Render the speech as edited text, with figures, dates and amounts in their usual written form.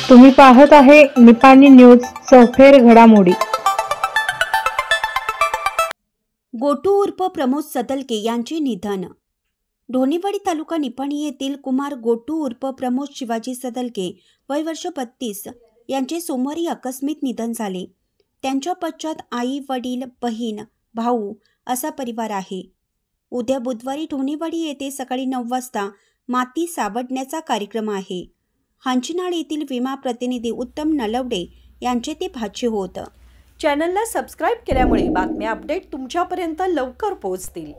तुम्ही पाहत आहे निपाणी न्यूज सफेर घडामोडी। गोटू उर्फ प्रमोद सदलके यांचे निधन। ढोणेवाडी तालुका निपाणी येथील कुमार गोटू उर्फ प्रमोद शिवाजी सदलके वय वर्ष 32 यांचे सोमवारी आकस्मिक निधन झाले। त्यांच्या पश्चात आई, वडील, बहीण, भाऊ असा परिवार आहे। उद्या बुधवारी ढोणेवाडी येथे सकाळी 9 वाजता माती साबडण्याचा कार्यक्रम आहे। हांचीनाळ येथील विमा प्रतिनिधी उत्तम नलवडे यांचे ते भाचे होत। चॅनलला सबस्क्राइब केल्यामुळे बातम्या अपडेट तुमच्यापर्यंत लवकर पोहोचतील।